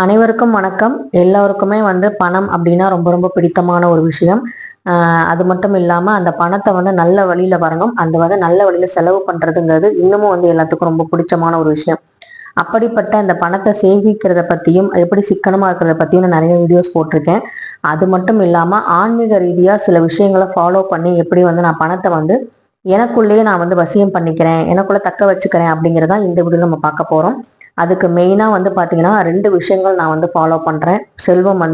அனைவருக்கும் வணக்கம். எல்லோருக்குமே பணம் அப்படின்னா ரொம்ப ரொம்ப பிடித்தமான ஒரு விஷயம். அது மட்டும் இல்லாமல் அந்த பணத்தை நல்ல வழியில் வரணும். அந்த நல்ல வழியில் செலவு பண்ணுறதுங்கிறது இன்னமும் எல்லாத்துக்கும் ரொம்ப பிடிச்சமான ஒரு விஷயம். அப்படிப்பட்ட அந்த பணத்தை சேமிக்கிறத பற்றியும் எப்படி சிக்கனமாக இருக்கிறத பற்றியும் நான் நிறைய வீடியோஸ் போட்டிருக்கேன். அது மட்டும் இல்லாமல் ஆன்மீக ரீதியாக சில விஷயங்களை ஃபாலோ பண்ணி எப்படி நான் பணத்தை எனக்குள்ளேயே நான் வசியம் பண்ணிக்கிறேன், எனக்குள்ள தக்க வச்சுக்கிறேன் அப்படிங்கிறதா இந்த வீடியோவில் நம்ம பார்க்க போகிறோம். அதுக்கு மெயினாக பார்த்தீங்கன்னா 2 விஷயங்கள் நான் ஃபாலோ பண்ணுறேன். செல்வம்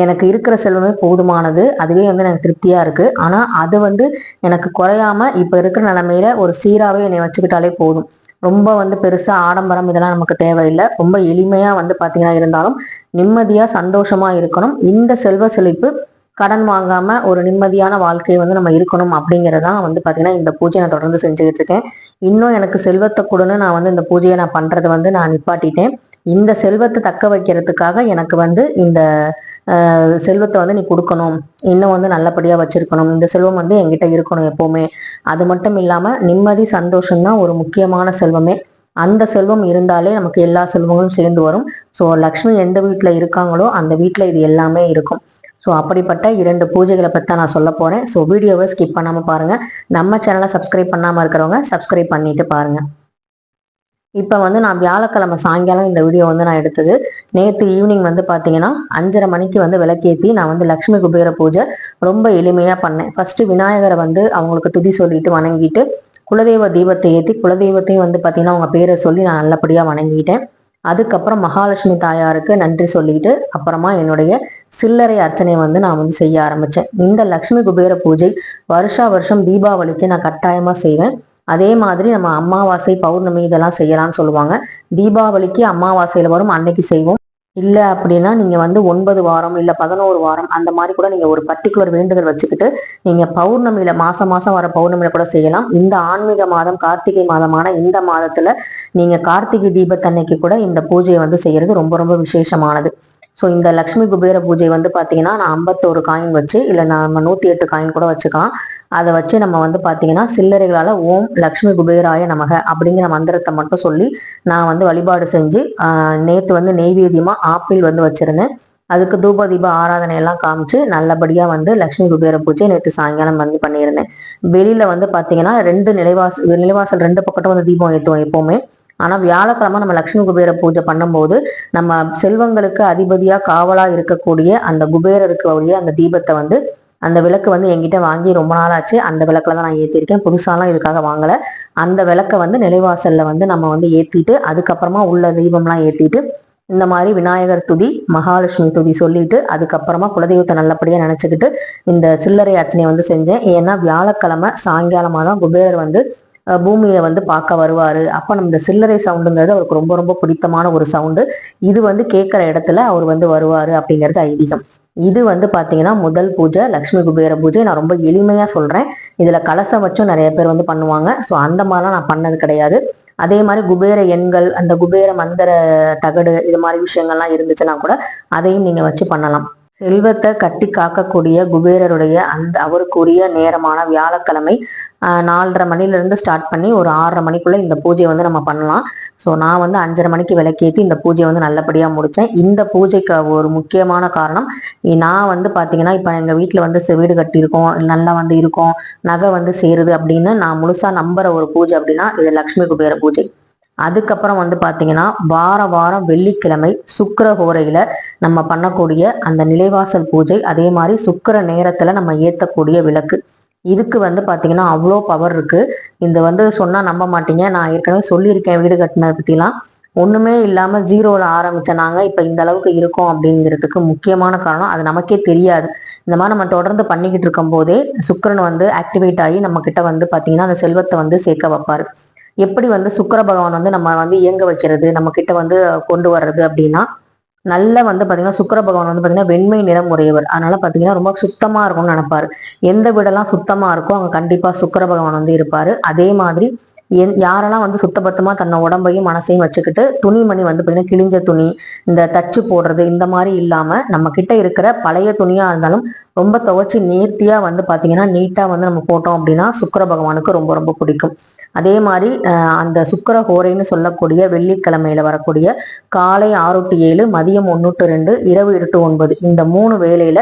எனக்கு இருக்கிற செல்வமே போதுமானது, அதுவே எனக்கு திருப்தியாக இருக்குது. ஆனால் அது எனக்கு குறையாமல் இப்போ இருக்கிற நிலமையில ஒரு சீராகவே என்னை வச்சுக்கிட்டாலே போதும். ரொம்ப பெருசாக ஆடம்பரம் இதெல்லாம் நமக்கு தேவையில்லை. ரொம்ப எளிமையாக பார்த்தீங்கன்னா இருந்தாலும் நிம்மதியாக சந்தோஷமாக இருக்கணும். இந்த செல்வ செழிப்பு கடன் வாங்காம ஒரு நிம்மதியான வாழ்க்கையை நம்ம இருக்கணும் அப்படிங்கிறதான் பார்த்தீங்கன்னா இந்த பூஜையை நான் தொடர்ந்து செஞ்சுக்கிட்டு இருக்கேன். இன்னும் எனக்கு செல்வத்தை கொடுன்னு நான் இந்த பூஜையை நான் பண்றதை நான் நிப்பாட்டிட்டேன். இந்த செல்வத்தை தக்க வைக்கிறதுக்காக எனக்கு இந்த செல்வத்தை நீ கொடுக்கணும், இன்னும் நல்லபடியா வச்சிருக்கணும், இந்த செல்வம் என்கிட்ட இருக்கணும் எப்பவுமே. அது மட்டும் இல்லாம நிம்மதி சந்தோஷம் தான் ஒரு முக்கியமான செல்வமே. அந்த செல்வம் இருந்தாலே நமக்கு எல்லா செல்வங்களும் சேர்ந்து வரும். ஸோ லக்ஷ்மி எந்த வீட்டில் இருக்காங்களோ அந்த வீட்டில் இது எல்லாமே இருக்கும். ஸோ அப்படிப்பட்ட 2 பூஜைகளை பற்றி நான் சொல்ல போகிறேன். ஸோ வீடியோவை ஸ்கிப் பண்ணாமல் பாருங்கள். நம்ம சேனலை சப்ஸ்கிரைப் பண்ணாமல் இருக்கிறவங்க சப்ஸ்கிரைப் பண்ணிட்டு பாருங்கள். இப்போ நான் வியாழக்கிழமை சாயங்காலம் இந்த வீடியோ நான் எடுத்தது. நேற்று ஈவினிங் பார்த்தீங்கன்னா 5:30 மணிக்கு விளக்கேற்றி நான் லக்ஷ்மி குபேர பூஜை ரொம்ப எளிமையாக பண்ணேன். ஃபர்ஸ்ட் விநாயகரை அவங்களுக்கு துதி சொல்லிட்டு வணங்கிட்டு குலதெய்வ தீபத்தை ஏற்றி குலதெய்வத்தையும் பார்த்தீங்கன்னா அவங்க பேரை சொல்லி நான் நல்லபடியாக வணங்கிட்டேன். அதுக்கப்புறம் மகாலட்சுமி தாயாருக்கு நன்றி சொல்லிட்டு அப்புறமா என்னுடைய சில்லறை அர்ச்சனை நான் செய்ய ஆரம்பிச்சேன். இந்த லக்ஷ்மி குபேர பூஜை வருஷா வருஷம் தீபாவளிக்கு நான் கட்டாயமா செய்வேன். அதே மாதிரி நம்ம அமாவாசை பௌர்ணமி இதெல்லாம் செய்யலாம்னு சொல்லுவாங்க. தீபாவளிக்கு அமாவாசையில வரும் அன்னைக்கு செய்வோம். இல்லை அப்படின்னா நீங்க 9 வாரம் இல்லை 11 வாரம் அந்த மாதிரி கூட நீங்க ஒரு பர்டிகுலர் வேண்டுதல் வச்சுக்கிட்டு நீங்க பௌர்ணமியில மாசம் மாசம் வர பௌர்ணமியில கூட செய்யலாம். இந்த ஆன்மீக மாதம் கார்த்திகை மாதமான இந்த மாதத்துல நீங்க கார்த்திகை தீபத்தன்னைக்கு கூட இந்த பூஜையை செய்யறது ரொம்ப ரொம்ப விசேஷமானது. ஸோ இந்த லக்ஷ்மி குபேர பூஜை பார்த்தீங்கன்னா நான் 51 காயின் வச்சு இல்லை நம்ம 108 காயின் கூட வச்சுக்கலாம். அதை வச்சு நம்ம பார்த்தீங்கன்னா சில்லறைகளால் ஓம் லக்ஷ்மி குபேராய நமக அப்படிங்கிற மந்திரத்தை மட்டும் சொல்லி நான் வழிபாடு செஞ்சு நேற்று நெய்வேத்தியமாக ஆப்பிள் வச்சுருந்தேன். அதுக்கு தூப தீப ஆராதனை எல்லாம் காமிச்சு நல்லபடியாக லக்ஷ்மி குபேர பூஜை நேற்று சாயங்காலம் பண்ணியிருந்தேன். வெளியில் பார்த்தீங்கன்னா 2 நிலைவாசல் 2 பக்கட்டும் தீபம் ஏற்றுவோம் எப்போவுமே. ஆனால் வியாழக்கிழமை நம்ம லக்ஷ்மி குபேர பூஜை பண்ணும்போது நம்ம செல்வங்களுக்கு அதிபதியாக காவலாக இருக்கக்கூடிய அந்த குபேரருக்கு உரிய அந்த தீபத்தை அந்த விளக்கு என்கிட்ட வாங்கி ரொம்ப நாள் ஆச்சு. அந்த விளக்குல தான் நான் ஏற்றிருக்கேன். புதுசாலாம் இதுக்காக வாங்கலை. அந்த விளக்கை நிலைவாசல்ல நம்ம ஏற்றிட்டு அதுக்கப்புறமா உள்ள தீபம்லாம் ஏற்றிட்டு இந்த மாதிரி விநாயகர் துதி மகாலட்சுமி துதி சொல்லிட்டு அதுக்கப்புறமா குலதெய்வத்தை நல்லபடியாக நினச்சிக்கிட்டு இந்த சில்லறை அர்ச்சனையை செஞ்சேன். ஏன்னா வியாழக்கிழமை சாயங்காலமாக தான் குபேரர் பூமியை பார்க்க வருவாரு. அப்ப நம்ம இந்த சில்லறை சவுண்டுங்கிறது அவருக்கு ரொம்ப ரொம்ப பிடித்தமான ஒரு சவுண்டு. இது கேட்கிற இடத்துல அவர் வருவாரு அப்படிங்கிறது ஐதீகம். இது பாத்தீங்கன்னா முதல் பூஜை லக்ஷ்மி குபேர பூஜை. நான் ரொம்ப எளிமையா சொல்றேன். இதுல கலசம் வச்சும் நிறைய பேர் பண்ணுவாங்க. ஸோ அந்த மாதிரிலாம் நான் பண்ணது கிடையாது. அதே மாதிரி குபேர எண்கள் அந்த குபேர மந்திர தகடு இது மாதிரி விஷயங்கள்லாம் இருந்துச்சுன்னா கூட அதையும் நீங்க வச்சு பண்ணலாம். செல்வத்தை கட்டி காக்கக்கூடிய குபேரருடைய அவருக்குரிய நேரமான வியாழக்கிழமை 4:30 மணிலேருந்து ஸ்டார்ட் பண்ணி ஒரு 6:30 மணிக்குள்ள இந்த பூஜையை நம்ம பண்ணலாம். ஸோ நான் 5:30 மணிக்கு விளக்கேற்றி இந்த பூஜையை நல்லபடியாக முடித்தேன். இந்த பூஜைக்கு ஒரு முக்கியமான காரணம் நான் பார்த்தீங்கன்னா இப்போ எங்கள் வீட்டில் வீடு கட்டியிருக்கோம், நல்லா இருக்கோம், நகை சேருது அப்படின்னு நான் முழுசாக நம்புற ஒரு பூஜை அப்படின்னா இது லக்ஷ்மி குபேர பூஜை. அதுக்கப்புறம் பார்த்தீங்கன்னா வாரம் வெள்ளிக்கிழமை சுக்கிர ஹோரையில நம்ம பண்ணக்கூடிய அந்த நிலைவாசல் பூஜை, அதே மாதிரி சுக்கிர நேரத்துல நம்ம ஏற்றக்கூடிய விளக்கு, இதுக்கு பார்த்தீங்கன்னா அவ்வளோ பவர் இருக்கு. இந்த சொன்னா நம்ப மாட்டீங்க. நான் ஏற்கனவே சொல்லியிருக்கேன் வீடு கட்டினதை பற்றிலாம். ஒண்ணுமே இல்லாம ஜீரோவில் ஆரம்பிச்ச நாங்க இப்ப இந்த அளவுக்கு இருக்கோம் அப்படிங்கிறதுக்கு முக்கியமான காரணம் அது நமக்கே தெரியாது. இந்த மாதிரி நம்ம தொடர்ந்து பண்ணிக்கிட்டு இருக்கும் போதே சுக்கிரன் ஆக்டிவேட் ஆகி நம்ம கிட்ட பார்த்தீங்கன்னா அந்த செல்வத்தை சேர்க்க வைப்பாரு. எப்படி சுக்கிர பகவான் நம்ம இயங்க வைக்கிறது, நம்ம கிட்ட கொண்டு வர்றது அப்படின்னா நல்ல பாத்தீங்கன்னா சுக்கிர பகவான் பாத்தீங்கன்னா வெண்மை நிறம் உடையவர். அதனால பாத்தீங்கன்னா ரொம்ப சுத்தமா இருக்கும்னு நினைப்பாரு. எந்த வீடெல்லாம் சுத்தமா இருக்கோ அங்க கண்டிப்பா சுக்கிர பகவான் இருப்பாரு. அதே மாதிரி யாரெல்லாம் வந்து சுத்தபத்தமா தன்னை உடம்பையும் மனசையும் வச்சுக்கிட்டு துணிமணி வந்து பார்த்தீங்கன்னா கிழிஞ்ச துணி, இந்த தச்சு போடுறது இந்த மாதிரி இல்லாம நம்ம கிட்ட இருக்கிற பழைய துணியா இருந்தாலும் ரொம்ப துவைச்சு நேர்த்தியா வந்து பார்த்தீங்கன்னா நீட்டா வந்து நம்ம போட்டோம் அப்படின்னா சுக்கிர பகவானுக்கு ரொம்ப ரொம்ப பிடிக்கும். அதே மாதிரி அந்த சுக்கிர ஹோரைன்னு சொல்லக்கூடிய வெள்ளிக்கிழமையில வரக்கூடிய காலை 6 to 7, மதியம் 1 to 2, இரவு 8 to 9 இந்த 3 வேளையில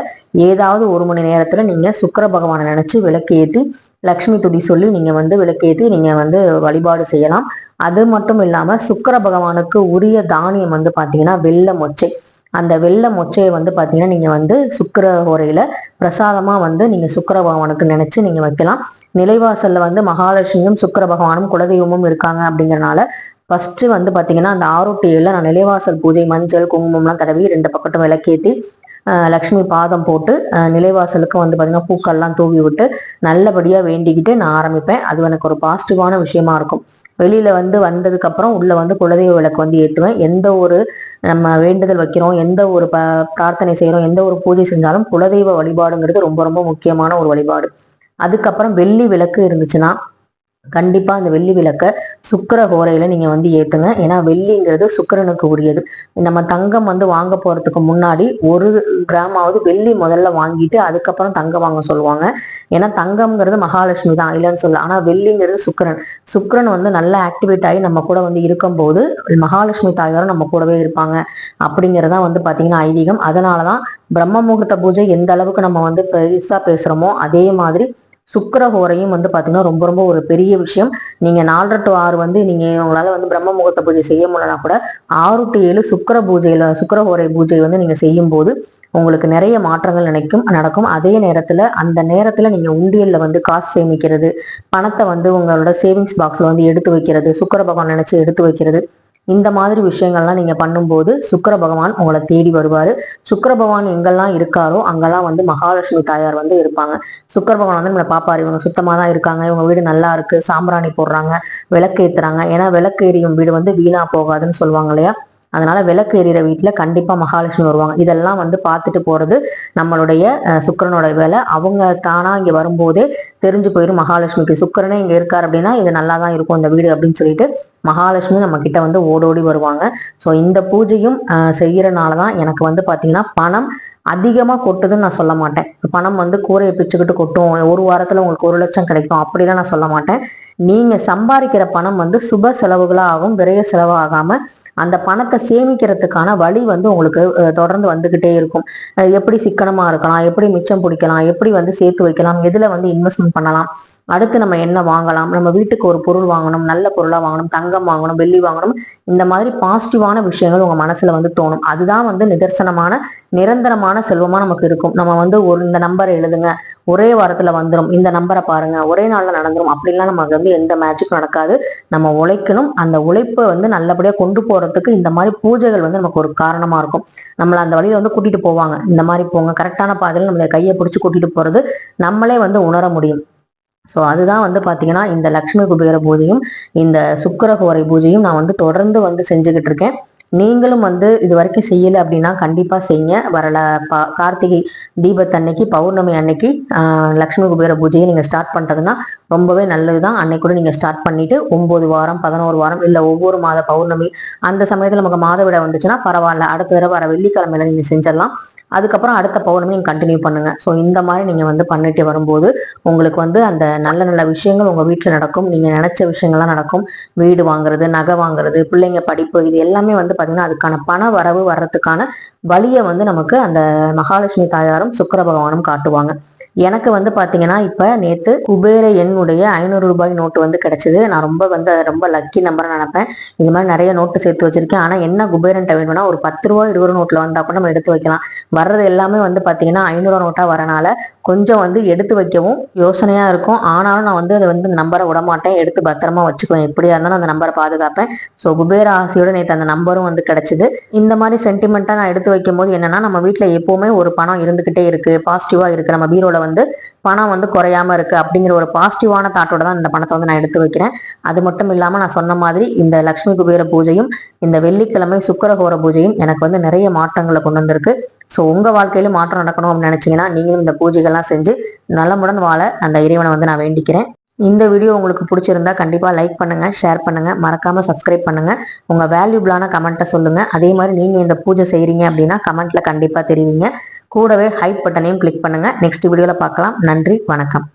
ஏதாவது 1 மணி நேரத்துல நீங்க சுக்கிர பகவானை நினைச்சு விளக்கு ஏத்தி லக்ஷ்மி துதி சொல்லி நீங்க வந்து விளக்கேத்தி நீங்க வந்து வழிபாடு செய்யலாம். அது மட்டும் இல்லாம சுக்கிர பகவானுக்கு உரிய தானியம் வந்து பாத்தீங்கன்னா வெள்ளை மொச்சை. அந்த வெள்ளை மொச்சையை வந்து பாத்தீங்கன்னா நீங்க வந்து சுக்கிர ஹோரையில பிரசாதமா வந்து நீங்க சுக்கிர பகவானுக்கு நினைச்சு நீங்க வைக்கலாம். நிலைவாசல்ல வந்து மகாலட்சுமியும் சுக்கிர பகவானும் குலதெய்வமும் இருக்காங்க அப்படிங்கறனால ஃபர்ஸ்ட் வந்து பாத்தீங்கன்னா அந்த 6 to 7 நான் நிலைவாசல் பூஜை மஞ்சள் குங்குமம்லாம் தடவி 2 பக்கட்டும் விளக்கேத்தி லக்ஷ்மி பாதம் போட்டு நிலைவாசலுக்கு வந்து பார்த்தீங்கன்னா பூக்கள்லாம் தூவி விட்டு நல்லபடியாக வேண்டிக்கிட்டு நான் ஆரம்பிப்பேன். அது எனக்கு ஒரு பாசிட்டிவான விஷயமா இருக்கும். வெளியில வந்து வந்ததுக்கு அப்புறம் உள்ள வந்து குலதெய்வ விளக்கு வந்து ஏற்றுவேன். எந்த ஒரு நம்ம வேண்டுதல் வைக்கிறோம், எந்த ஒரு பிரார்த்தனை செய்கிறோம், எந்த ஒரு பூஜை செஞ்சாலும் குலதெய்வ வழிபாடுங்கிறது ரொம்ப ரொம்ப முக்கியமான ஒரு வழிபாடு. அதுக்கப்புறம் வெள்ளி விளக்கு இருந்துச்சுன்னா கண்டிப்பா அந்த வெள்ளி விளக்க சுக்கிர ஹோரையில நீங்க வந்து ஏத்துங்க. ஏன்னா வெள்ளிங்கிறது சுக்கிரனுக்கு உரியது. நம்ம தங்கம் வந்து வாங்க போறதுக்கு முன்னாடி 1 கிராமாவது வெள்ளி முதல்ல வாங்கிட்டு அதுக்கப்புறம் தங்கம் வாங்க சொல்லுவாங்க. ஏன்னா தங்கம்ங்கிறது மகாலட்சுமி தான், இல்லைன்னு சொல்ல. ஆனா வெள்ளிங்கிறது சுக்கிரன். சுக்கிரன் வந்து நல்லா ஆக்டிவேட் ஆகி நம்ம கூட வந்து இருக்கும்போது மகாலட்சுமி தாயாரும் நம்ம கூடவே இருப்பாங்க அப்படிங்கிறதா வந்து பாத்தீங்கன்னா ஐதீகம். அதனாலதான் பிரம்ம முகூர்த்த பூஜை எந்த அளவுக்கு நம்ம வந்து பெருசா பேசுறோமோ அதே மாதிரி சுக்கிர ஹோரையும் வந்து பாத்தீங்கன்னா ரொம்ப ரொம்ப ஒரு பெரிய விஷயம். நீங்க 4:30 to 6 வந்து நீங்க உங்களால வந்து பிரம்ம முகூர்த்த பூஜை செய்ய முடியலனா கூட 6 to 7 சுக்கிர ஹோரை பூஜை வந்து நீங்க செய்யும் போது உங்களுக்கு நிறைய மாற்றங்கள் நடக்கும். அதே நேரத்துல அந்த நேரத்துல நீங்க உண்டியல்ல வந்து காசு சேமிக்கிறது, பணத்தை வந்து உங்களோட சேவிங்ஸ் பாக்ஸ்ல வந்து எடுத்து வைக்கிறது, சுக்கிர பகவான் நினைச்சு எடுத்து வைக்கிறது, இந்த மாதிரி விஷயங்கள்லாம் நீங்க பண்ணும்போது சுக்கிர பகவான் உங்களை தேடி வருவாரு. சுக்கிர பகவான் எங்கெல்லாம் இருக்காரோ அங்கெல்லாம் வந்து மகாலட்சுமி தாயார் வந்து இருப்பாங்க. சுக்கிர பகவான் வந்து நம்மளை பாப்பாரு, இவங்க சுத்தமா தான் இருக்காங்க, இவங்க வீடு நல்லா இருக்கு, சாம்பிராணி போடுறாங்க, விளக்கு ஏத்துறாங்க. ஏன்னா விளக்கு எரியும் வீடு வந்து வீணா போகாதுன்னு சொல்லுவாங்க இல்லையா. அதனால விளக்கு எறிகிற வீட்டுல கண்டிப்பா மகாலட்சுமி வருவாங்க. இதெல்லாம் வந்து பார்த்துட்டு போறது நம்மளுடைய சுக்கிரனோட வேலை. அவங்க தானா இங்க வரும்போதே தெரிஞ்சு போயிடும் மகாலட்சுமிக்கு சுக்கிரனே இங்க இருக்காரு அப்படின்னா இது நல்லா தான் இருக்கும் இந்த வீடு அப்படின்னு சொல்லிட்டு மகாலட்சுமி நம்ம கிட்ட வந்து ஓடோடி வருவாங்க. ஸோ இந்த பூஜையும் செய்யறனாலதான் எனக்கு வந்து பாத்தீங்கன்னா பணம் அதிகமா கொட்டுதுன்னு நான் சொல்ல மாட்டேன். பணம் வந்து கூரையை பிச்சுக்கிட்டு கொட்டும், 1 வாரத்துல உங்களுக்கு 1 லட்சம் கிடைக்கும் அப்படிலாம் நான் சொல்ல மாட்டேன். நீங்க சம்பாதிக்கிற பணம் வந்து சுப செலவுகளா ஆகும், விரைய செலவு ஆகாம அந்த பணத்தை சேமிக்கிறதுக்கான வழி வந்து உங்களுக்கு தொடர்ந்து வந்துகிட்டே இருக்கும். எப்படி சிக்கனமா இருக்கலாம், எப்படி மிச்சம் பிடிக்கலாம், எப்படி வந்து சேர்த்து வைக்கலாம், எதுல வந்து இன்வெஸ்ட்மெண்ட் பண்ணலாம், அடுத்து நம்ம என்ன வாங்கலாம், நம்ம வீட்டுக்கு ஒரு பொருள் வாங்கணும், நல்ல பொருளா வாங்கணும், தங்கம் வாங்கணும், வெள்ளி வாங்கணும், இந்த மாதிரி பாசிட்டிவான விஷயங்கள் உங்க மனசுல வந்து தோணும். அதுதான் வந்து நிதர்சனமான நிரந்தரமான செல்வமா நமக்கு இருக்கும். நம்ம வந்து இந்த நம்பரை எழுதுங்க, ஒரே வாரத்துல வந்துடும், இந்த நம்பரை பாருங்க ஒரே நாள்ல நடந்துரும் அப்படின்லாம் நமக்கு வந்து எந்த மேஜிக்கும் நடக்காது. நம்ம உழைக்கணும். அந்த உழைப்பை வந்து நல்லபடியா கொண்டு போறதுக்கு இந்த மாதிரி பூஜைகள் வந்து நமக்கு ஒரு காரணமா இருக்கும். நம்மள அந்த வழியில வந்து கூட்டிட்டு போவாங்க, இந்த மாதிரி போங்க, கரெக்டான பாதையில நம்மளை கையை பிடிச்சி கூட்டிட்டு போறது நம்மளே வந்து உணர முடியும். ஸோ அதுதான் வந்து பார்த்தீங்கன்னா இந்த லக்ஷ்மி குபேர பூஜையும் இந்த சுக்கிரஹோரை பூஜையும் நான் வந்து தொடர்ந்து வந்து செஞ்சுக்கிட்டு இருக்கேன். நீங்களும் வந்து இது வரைக்கும் செய்யலை அப்படின்னா கண்டிப்பாக செய்யுங்க. வரல கார்த்திகை தீபத்தன்னைக்கு பௌர்ணமி அன்னைக்கு லக்ஷ்மி குபேர பூஜையை நீங்கள் ஸ்டார்ட் பண்ணுறதுன்னா ரொம்பவே நல்லது தான். அன்னைக்கு கூட நீங்கள் ஸ்டார்ட் பண்ணிட்டு 9 வாரம் 11 வாரம் இல்லை ஒவ்வொரு மாத பௌர்ணமி அந்த சமயத்தில் நமக்கு மாதவிடை வந்துச்சுன்னா பரவாயில்ல, அடுத்த தடவை வர வெள்ளிக்கிழமையில நீங்கள் செஞ்சிடலாம். அதுக்கப்புறம் அடுத்த பௌர்ணமி நீங்கள் கண்டினியூ பண்ணுங்க. ஸோ இந்த மாதிரி நீங்கள் வந்து பண்ணிட்டு வரும்போது உங்களுக்கு வந்து அந்த நல்ல நல்ல விஷயங்கள் உங்கள் வீட்டில் நடக்கும். நீங்கள் நினைச்ச விஷயங்கள்லாம் நடக்கும். வீடு வாங்குறது, நகை வாங்குறது, பிள்ளைங்க படிப்பு, இது எல்லாமே வந்து பார்த்தீங்கன்னா அதுக்கான பண வரவு வர்றதுக்கான வழியை வந்து நமக்கு அந்த மகாலட்சுமி தாயாரும் சுக்கிர பகவானும் காட்டுவாங்க. எனக்கு வந்து பாத்தீங்கன்னா இப்ப நேத்து குபேர எண்ணுடைய 500 ரூபாய் நோட்டு வந்து கிடைச்சது. நான் ரொம்ப லக்கி நம்பரை நினைப்பேன். இது மாதிரி நிறைய நோட்டு சேர்த்து வச்சிருக்கேன். ஆனா என்ன குபேரன்ட்ட வேணும்னா ஒரு 10 ரூபாய் 20 நோட்ல வந்தா கூட நம்ம எடுத்து வைக்கலாம். வர்றது எல்லாமே வந்து பாத்தீங்கன்னா 500 நோட்டா வரனால கொஞ்சம் வந்து எடுத்து வைக்கவும் யோசனையா இருக்கும். ஆனாலும் நான் வந்து அதை வந்து நம்பரை விடமாட்டேன், எடுத்து பத்திரமா வச்சுக்குவேன். எப்படியா இருந்தாலும் அந்த நம்பரை பாதுகாப்பேன். ஸோ குபேர ஆசையோட நேற்று அந்த நம்பரும் வந்து கிடைச்சது. இந்த மாதிரி சென்டிமெண்ட்டா நான் எடுத்து வைக்கும் போது என்னன்னா நம்ம வீட்டுல எப்பவுமே ஒரு பணம் இருந்துகிட்டே இருக்கு, பாசிட்டிவா இருக்கு, நம்ம பீரோல வந்து பணம் வந்து குறையாம இருக்கு அப்படிங்கிற ஒரு பாசிட்டிவான தாட்டோட தான் இந்த பணத்தை வந்து நான் எடுத்து வைக்கிறேன். அது மட்டும் இல்லாம நான் சொன்ன மாதிரி இந்த லக்ஷ்மி குபேர பூஜையும் இந்த வெள்ளிக்கிழமை சுக்கிரஹோர பூஜையும் எனக்கு வந்து நிறைய மாற்றங்களை கொண்டு வந்திருக்கு. ஸோ உங்க வாழ்க்கையில மாற்றம் நடக்கணும் அப்படின்னு நினைச்சீங்கன்னா நீங்களும் இந்த பூஜைகள்லாம் செஞ்சு நலமுடன் வாழ அந்த இறைவனை வந்து நான் வேண்டிக்கிறேன். இந்த வீடியோ உங்களுக்கு பிடிச்சிருந்தா கண்டிப்பாக லைக் பண்ணுங்கள், ஷேர் பண்ணுங்கள், மறக்காமல் சப்ஸ்கிரைப் பண்ணுங்கள். உங்கள் வேல்யூபிளான கமெண்ட்டை சொல்லுங்கள். அதே மாதிரி நீங்கள் இந்த பூஜை செய்கிறீங்க அப்படின்னா கமெண்ட்டில் கண்டிப்பாக தெரிவிங்க. கூடவே ஹைப் பட்டனையும் கிளிக் பண்ணுங்கள். நெக்ஸ்ட் வீடியோவில் பார்க்கலாம். நன்றி, வணக்கம்.